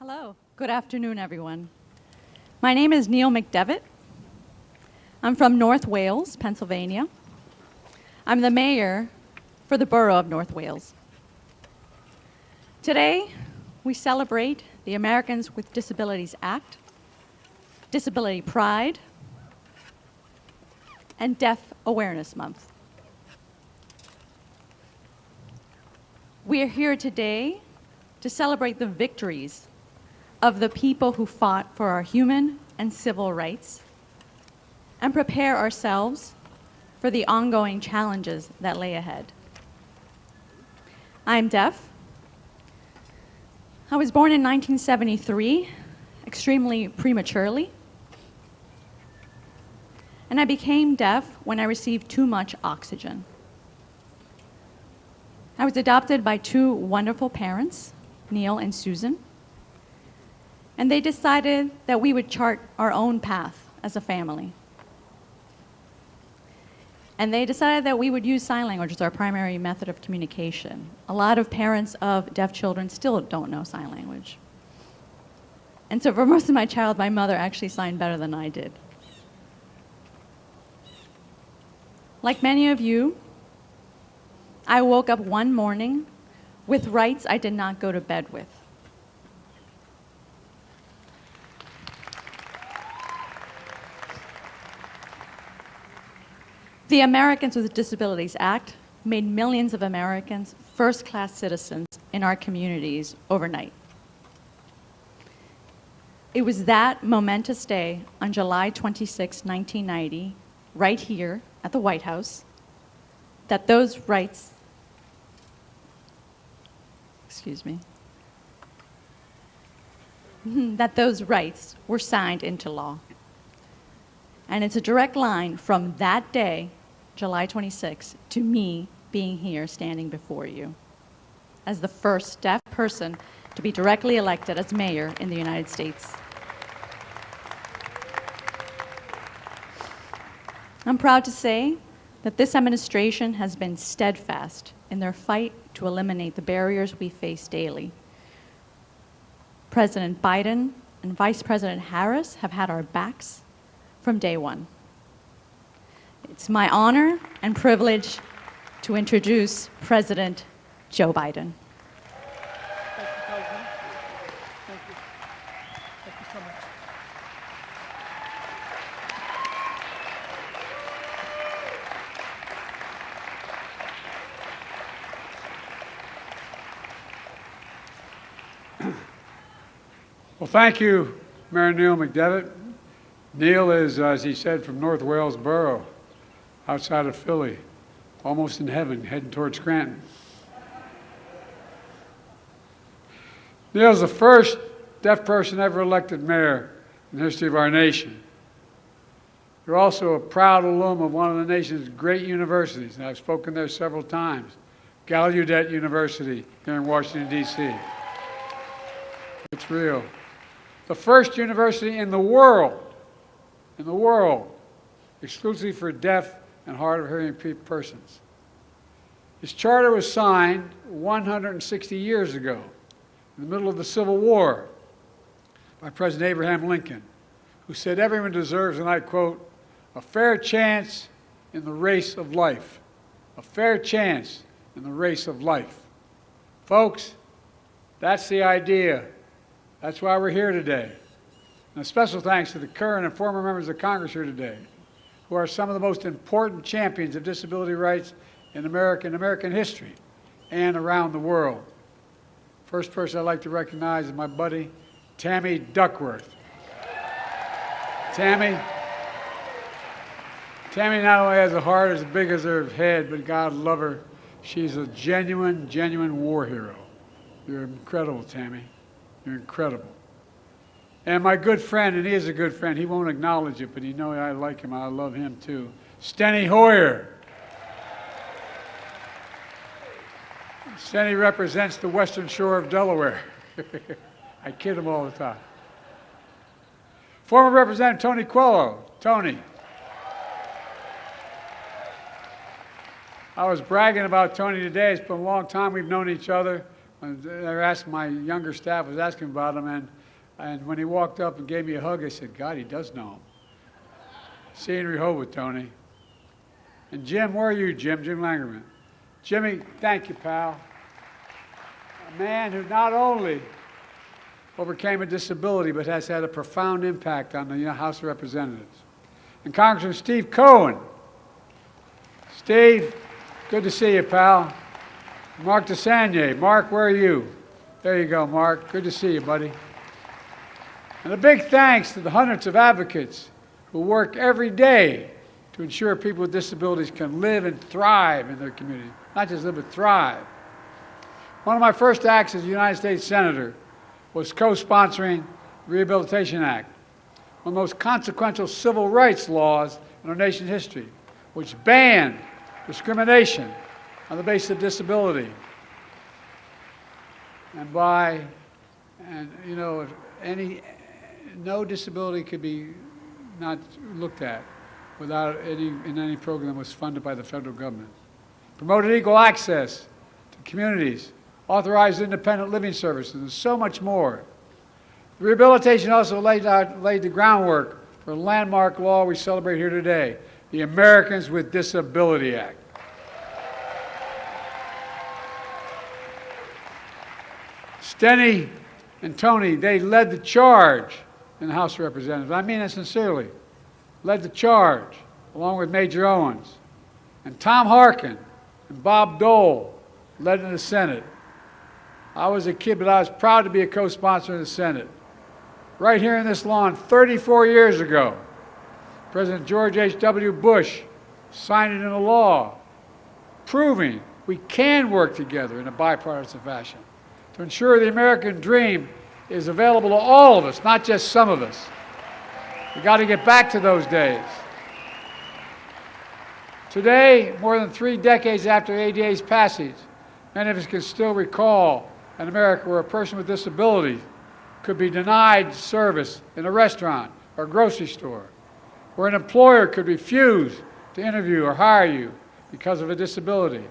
Hello. Good afternoon, everyone. My name is Neil McDevitt. I'm from North Wales, Pennsylvania. I'm the mayor for the borough of North Wales. Today, we celebrate the Americans with Disabilities Act, Disability Pride, and Deaf Awareness Month. We are here today to celebrate the victories of the people who fought for our human and civil rights and prepare ourselves for the ongoing challenges that lay ahead. I'm deaf. I was born in 1973, extremely prematurely, and I became deaf when I received too much oxygen. I was adopted by two wonderful parents, Neil and Susan, and they decided that we would chart our own path as a family. And they decided that we would use sign language as our primary method of communication. A lot of parents of deaf children still don't know sign language. And so for most of my childhood, my mother actually signed better than I did. Like many of you, I woke up one morning with rights I did not go to bed with. The Americans with Disabilities Act made millions of Americans first-class citizens in our communities overnight. It was that momentous day on July 26, 1990, right here at the White House, that those rights, that those rights were signed into law. And it's a direct line from that day, July 26, to me being here standing before you as the first deaf person to be directly elected as mayor in the United States. I'm proud to say that this administration has been steadfast in their fight to eliminate the barriers we face daily. President Biden and Vice President Harris have had our backs from day one. It's my honor and privilege to introduce President Joe Biden. Thank you, President. Thank you. Thank you so much. Well, thank you, Mayor Neil McDevitt. Neil is, as he said, from North Wales Borough, outside of Philly, almost in heaven, heading towards Scranton. Neil's the first deaf person ever elected mayor in the history of our nation. You're also a proud alum of one of the nation's great universities, and I've spoken there several times, Gallaudet University here in Washington, D.C. It's real. The first university in the world, exclusively for deaf and hard of hearing persons. His charter was signed 160 years ago, in the middle of the Civil War, by President Abraham Lincoln, who said everyone deserves, and I quote, a fair chance in the race of life. A fair chance in the race of life. Folks, that's the idea. That's why we're here today. And a special thanks to the current and former members of Congress here today, who are some of the most important champions of disability rights in American history and around the world. First person I'd like to recognize is my buddy, Tammy Duckworth. Tammy not only has a heart as big as her head, but God love her, she's a genuine war hero. You're incredible, Tammy. You're incredible. And my good friend, and he is a good friend, he won't acknowledge it, but you know I like him, I love him too. Steny Hoyer. Steny represents the western shore of Delaware. I kid him all the time. Former Representative Tony Quello. Tony. I was bragging about Tony today. It's been a long time we've known each other. They were asking, my younger staff was asking about him, and when he walked up and gave me a hug, I said, God, he does know him. See you in Rehoboth, Tony. And Jim, where are you, Jim? Jim Langerman. Jimmy, thank you, pal. A man who not only overcame a disability, but has had a profound impact on the House of Representatives. And Congressman Steve Cohen. Steve, good to see you, pal. Mark DeSagne. Mark, where are you? There you go, Mark. Good to see you, buddy. And a big thanks to the hundreds of advocates who work every day to ensure people with disabilities can live and thrive in their community. Not just live, but thrive. One of my first acts as a United States Senator was co-sponsoring the Rehabilitation Act, one of the most consequential civil rights laws in our nation's history, which banned discrimination on the basis of disability. No disability could be not looked at without any program that was funded by the federal government. Promoted equal access to communities, authorized independent living services, and so much more. The rehabilitation also laid the groundwork for a landmark law we celebrate here today, the Americans with Disabilities Act. Steny and Tony, they led the charge in the House of Representatives. I mean that sincerely. Led the charge, along with Major Owens. And Tom Harkin and Bob Dole led in the Senate. I was a kid, but I was proud to be a co-sponsor in the Senate. Right here in this lawn, 34 years ago, President George H.W. Bush signed it into law, proving we can work together in a bipartisan fashion to ensure the American dream is available to all of us, not just some of us. We've got to get back to those days. Today, more than 3 decades after ADA's passage, many of us can still recall an America where a person with disabilities could be denied service in a restaurant or grocery store, where an employer could refuse to interview or hire you because of a disability.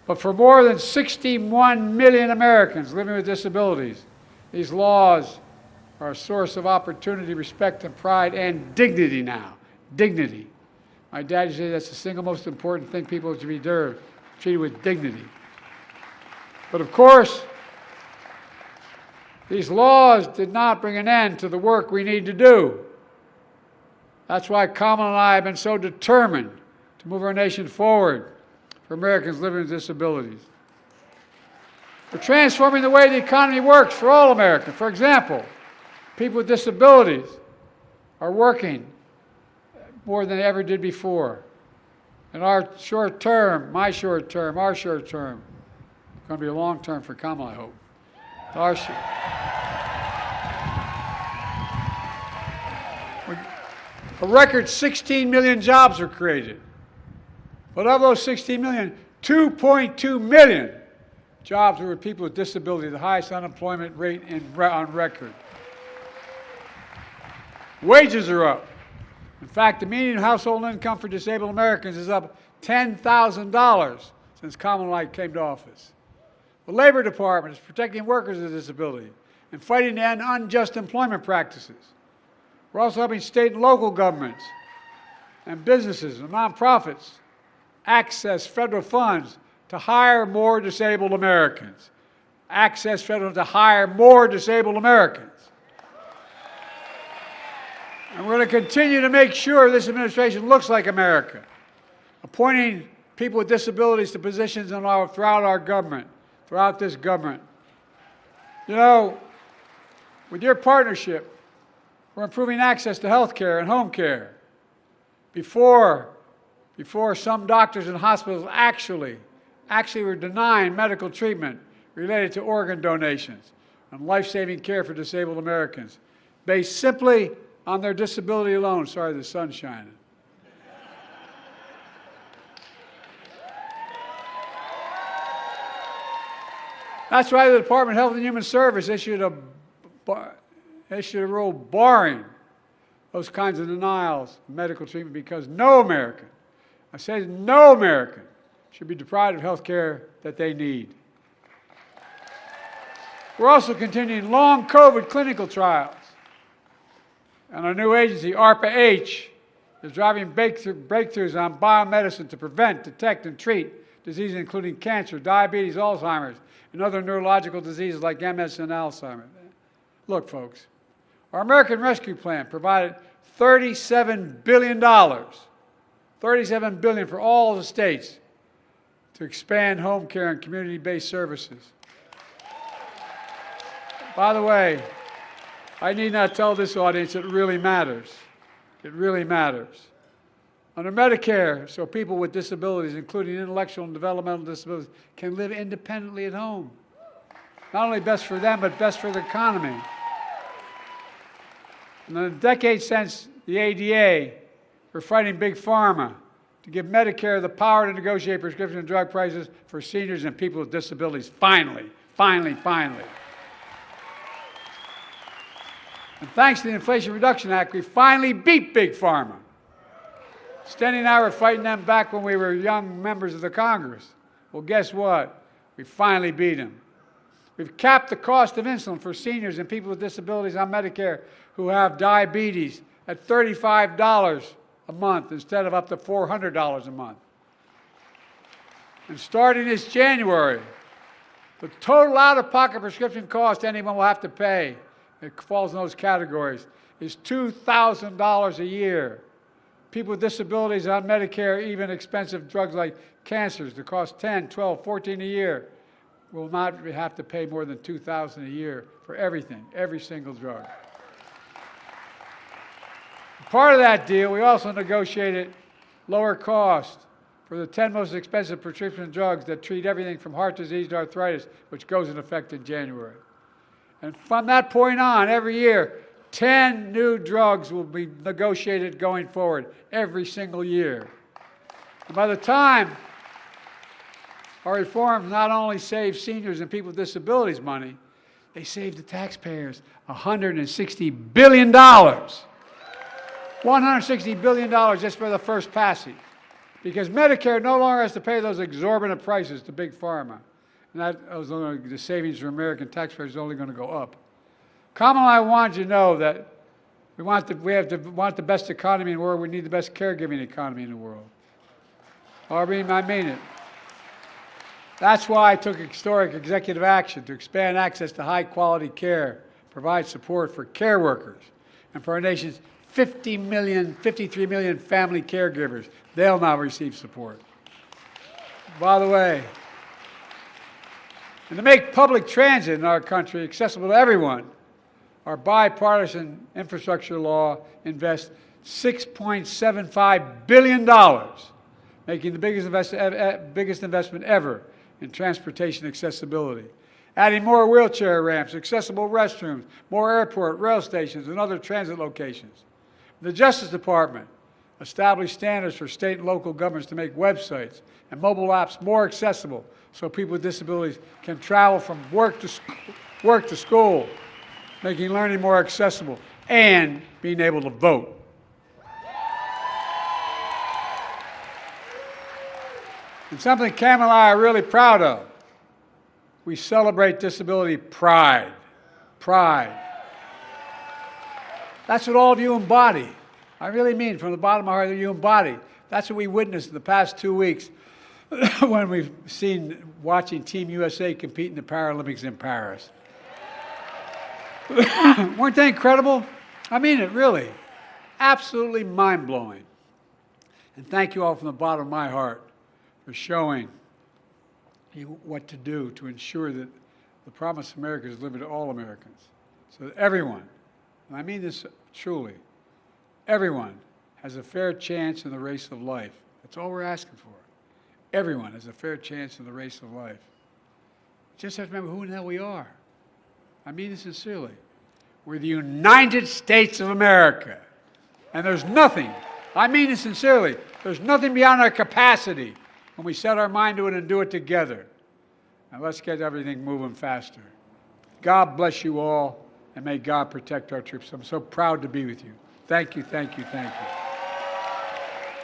But for more than 61 million Americans living with disabilities, these laws are a source of opportunity, respect, and pride, and dignity now. Dignity. My dad used to say that's the single most important thing people should be treated with dignity. But of course, these laws did not bring an end to the work we need to do. That's why Kamala and I have been so determined to move our nation forward for Americans living with disabilities. We're transforming the way the economy works for all Americans. For example, people with disabilities are working more than they ever did before. And our short term, my short term, our short term, it's going to be a long term for Kamala, I hope. A record 16 million jobs were created. But of those 16 million, 2.2 million jobs were with people with disabilities, the highest unemployment rate on record. Wages are up. In fact, the median household income for disabled Americans is up $10,000 since Kamala and I came to office. The Labor Department is protecting workers with disability and fighting to end unjust employment practices. We're also helping state and local governments and businesses and nonprofits access federal funds to hire more disabled Americans. Access federal to hire more disabled Americans. And we're going to continue to make sure this administration looks like America, appointing people with disabilities to positions throughout our government, throughout this government. You know, with your partnership, we're improving access to health care and home care. Before some doctors and hospitals actually were denying medical treatment related to organ donations and life-saving care for disabled Americans, based simply on their disability alone. Sorry, the sun's shining. That's why the Department of Health and Human Services issued a rule barring those kinds of denials of medical treatment, because no American, I say no American, should be deprived of health care that they need. We're also continuing long COVID clinical trials. And our new agency, ARPA-H, is driving breakthroughs on biomedicine to prevent, detect, and treat diseases including cancer, diabetes, Alzheimer's, and other neurological diseases like MS and Alzheimer's. Look, folks, our American Rescue Plan provided $37 billion, $37 billion for all the states to expand home care and community-based services. By the way, I need not tell this audience it really matters. It really matters. Under Medicare, so people with disabilities, including intellectual and developmental disabilities, can live independently at home. Not only best for them, but best for the economy. And in the decades since the ADA, we're fighting Big Pharma to give Medicare the power to negotiate prescription drug prices for seniors and people with disabilities. Finally, finally, finally. And thanks to the Inflation Reduction Act, we finally beat Big Pharma. Stenny and I were fighting them back when we were young members of the Congress. Well, guess what? We finally beat them. We've capped the cost of insulin for seniors and people with disabilities on Medicare who have diabetes at $35 a month instead of up to $400 a month. And starting this January, the total out-of-pocket prescription cost anyone will have to pay, it falls in those categories, is $2,000 a year. People with disabilities on Medicare, even expensive drugs like cancers that cost $10, $12, $14 a year, will not have to pay more than $2,000 a year for everything, every single drug. Part of that deal, we also negotiated lower cost for the 10 most expensive prescription drugs that treat everything from heart disease to arthritis, which goes into effect in January. And from that point on, every year, 10 new drugs will be negotiated going forward every single year. And by the time our reforms not only save seniors and people with disabilities money, they save the taxpayers $160 billion. $160 billion just for the first passage. Because Medicare no longer has to pay those exorbitant prices to Big Pharma. And the savings for American taxpayers is only going to go up. Kamala, I want you to know that we want the best economy in the world. We need the best caregiving economy in the world. I mean it. That's why I took historic executive action to expand access to high-quality care, provide support for care workers, and for our nation's 53 million family caregivers. They'll now receive support. By the way, and to make public transit in our country accessible to everyone, our bipartisan infrastructure law invests $6.75 billion, making the biggest investment ever in transportation accessibility, adding more wheelchair ramps, accessible restrooms, more airport, rail stations, and other transit locations. The Justice Department established standards for state and local governments to make websites and mobile apps more accessible so people with disabilities can travel from work to school, making learning more accessible, and being able to vote. And something Cam and I are really proud of, we celebrate disability pride. Pride. That's what all of you embody. I really mean from the bottom of my heart that you embody. That's what we witnessed in the past 2 weeks when we've seen watching Team USA compete in the Paralympics in Paris. Weren't they incredible? I mean it, really. Absolutely mind-blowing. And thank you all from the bottom of my heart for showing you what to do to ensure that the promise of America is delivered to all Americans. So that everyone, and I mean this truly, everyone has a fair chance in the race of life. That's all we're asking for. Everyone has a fair chance in the race of life. Just have to remember who the hell we are. I mean this sincerely. We're the United States of America. And there's nothing, I mean this sincerely, there's nothing beyond our capacity when we set our mind to it and do it together. Now let's get everything moving faster. God bless you all, and may God protect our troops. I'm so proud to be with you. Thank you, thank you, thank you.